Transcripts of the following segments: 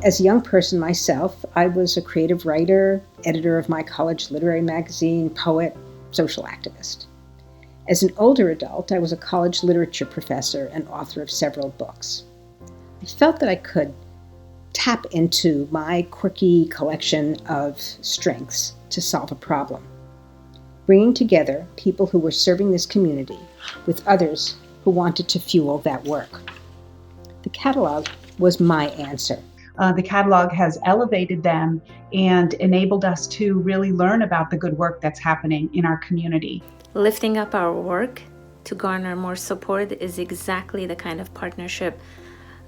As a young person myself, I was a creative writer, editor of my college literary magazine, poet, social activist. As an older adult, I was a college literature professor and author of several books. I felt that I could tap into my quirky collection of strengths to solve a problem, bringing together people who were serving this community with others who wanted to fuel that work. The Catalogue was my answer. The Catalogue has elevated them and enabled us to really learn about the good work that's happening in our community. Lifting up our work to garner more support is exactly the kind of partnership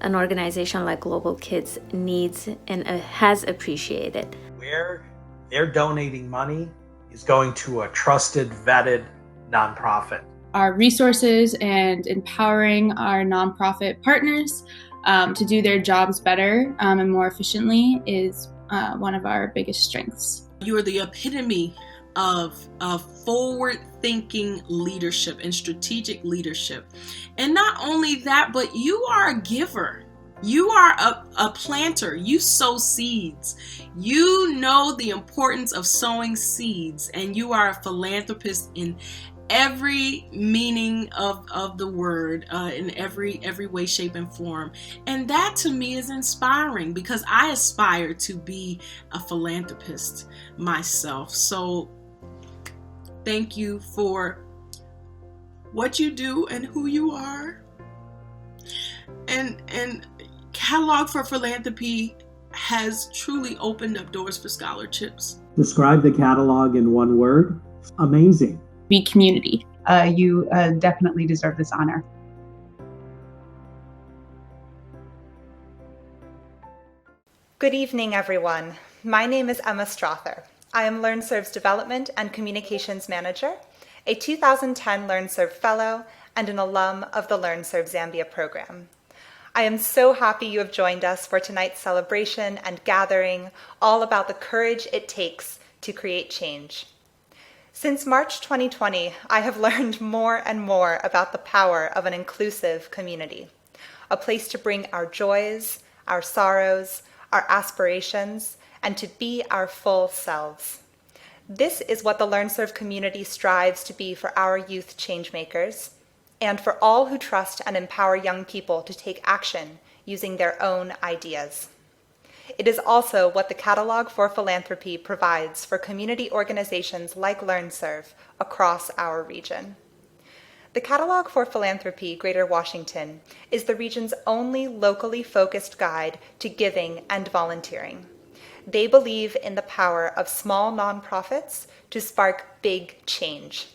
an organization like Global Kids needs and has appreciated. Where they're donating money is going to a trusted, vetted nonprofit. Our resources and empowering our nonprofit partners to do their jobs better and more efficiently is one of our biggest strengths. You are the epitome of forward-thinking leadership and strategic leadership. And not only that, but you are a giver. You are a planter. You sow seeds. You know the importance of sowing seeds, and you are a philanthropist in every meaning of the word, in every way, shape, and form. And that to me is inspiring because I aspire to be a philanthropist myself. So thank you for what you do and who you are. And Catalogue for Philanthropy has truly opened up doors for scholarships. Describe the Catalogue in one word. Amazing. Be community. You definitely deserve this honor. Good evening, everyone. My name is Emma Strother. I am LearnServe's Development and Communications Manager, a 2010 LearnServe Fellow, and an alum of the LearnServe Zambia program. I am so happy you have joined us for tonight's celebration and gathering all about the courage it takes to create change. Since March 2020, I have learned more and more about the power of an inclusive community, a place to bring our joys, our sorrows, our aspirations, and to be our full selves. This is what the LearnServe community strives to be for our youth changemakers, and for all who trust and empower young people to take action using their own ideas. It is also what the Catalogue for Philanthropy provides for community organizations like LearnServe across our region. The Catalogue for Philanthropy Greater Washington is the region's only locally focused guide to giving and volunteering. They believe in the power of small nonprofits to spark big change.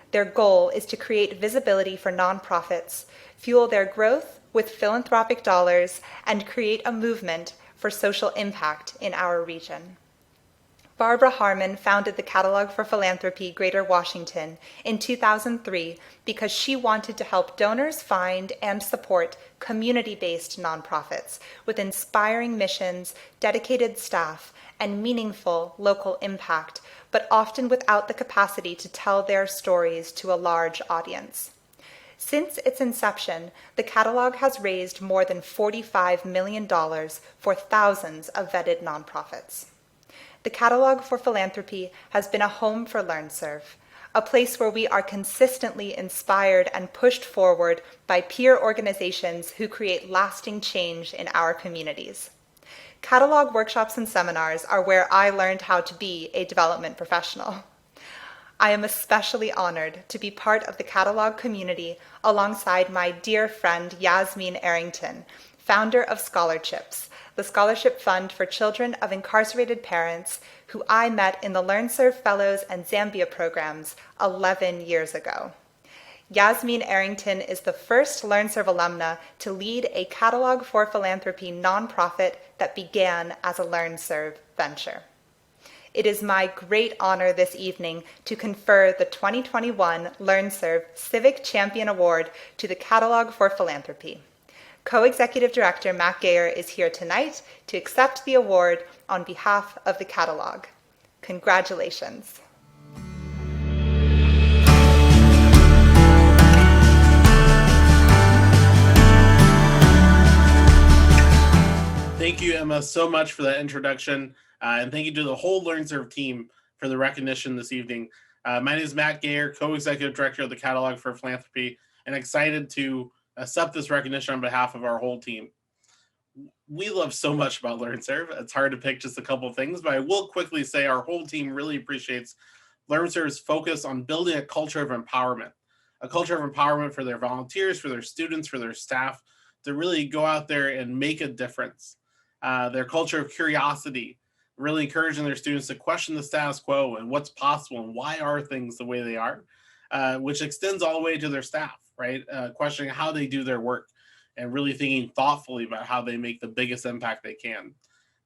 Their goal is to create visibility for nonprofits, fuel their growth with philanthropic dollars, and create a movement for social impact in our region. Barbara Harmon founded the Catalogue for Philanthropy Greater Washington in 2003 because she wanted to help donors find and support community-based nonprofits with inspiring missions, dedicated staff, and meaningful local impact, but often without the capacity to tell their stories to a large audience. Since its inception, the Catalogue has raised more than $45 million for thousands of vetted nonprofits. The Catalogue for Philanthropy has been a home for LearnServe, a place where we are consistently inspired and pushed forward by peer organizations who create lasting change in our communities. Catalogue workshops and seminars are where I learned how to be a development professional. I am especially honored to be part of the Catalogue community alongside my dear friend Yasmin Arrington, founder of Scholarships, the scholarship fund for children of incarcerated parents who I met in the LearnServe Fellows and Zambia programs 11 years ago. Yasmin Arrington is the first LearnServe alumna to lead a Catalogue for Philanthropy nonprofit that began as a LearnServe venture. It is my great honor this evening to confer the 2021 LearnServe Civic Champion Award to the Catalogue for Philanthropy. Co-Executive Director Matt Gayer is here tonight to accept the award on behalf of the Catalogue. Congratulations. Thank you, Emma, so much for that introduction. And thank you to the whole LearnServe team for the recognition this evening. My name is Matt Gayer, co-executive director of the Catalogue for Philanthropy, and excited to accept this recognition on behalf of our whole team. We love so much about LearnServe. It's hard to pick just a couple of things, but I will quickly say our whole team really appreciates LearnServe's focus on building a culture of empowerment for their volunteers, for their students, for their staff, to really go out there and make a difference. Their culture of curiosity, really encouraging their students to question the status quo and what's possible and why are things the way they are, which extends all the way to their staff, right? Questioning how they do their work and really thinking thoughtfully about how they make the biggest impact they can.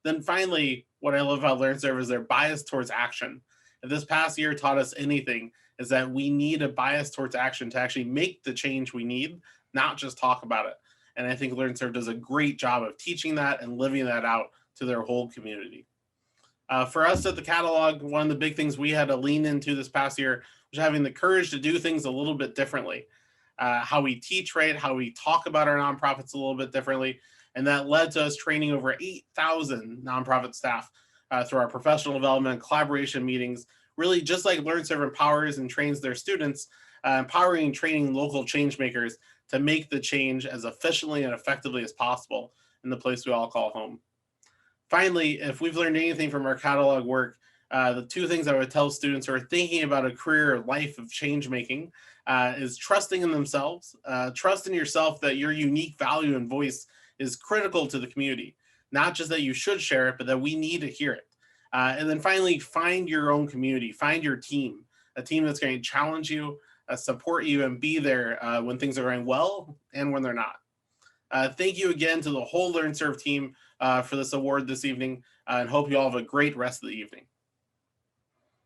Then finally, what I love about LearnServe is their bias towards action. If this past year taught us anything, is that we need a bias towards action to actually make the change we need, not just talk about it. And I think LearnServe does a great job of teaching that and living that out to their whole community. For us at the Catalogue, one of the big things we had to lean into this past year was having the courage to do things a little bit differently. How we teach, right? How we talk about our nonprofits a little bit differently. And that led to us training over 8,000 nonprofit staff through our professional development and collaboration meetings, really just like LearnServe empowers and trains their students, empowering and training local change makers to make the change as efficiently and effectively as possible in the place we all call home. Finally, if we've learned anything from our Catalogue work, the two things I would tell students who are thinking about a career or life of change making is trusting in themselves, trust in yourself that your unique value and voice is critical to the community. Not just that you should share it, but that we need to hear it. And then finally, find your own community, find your team, a team that's going to challenge you, support you, and be there when things are going well and when they're not. Thank you again to the whole LearnServe team for this award this evening, and hope you all have a great rest of the evening.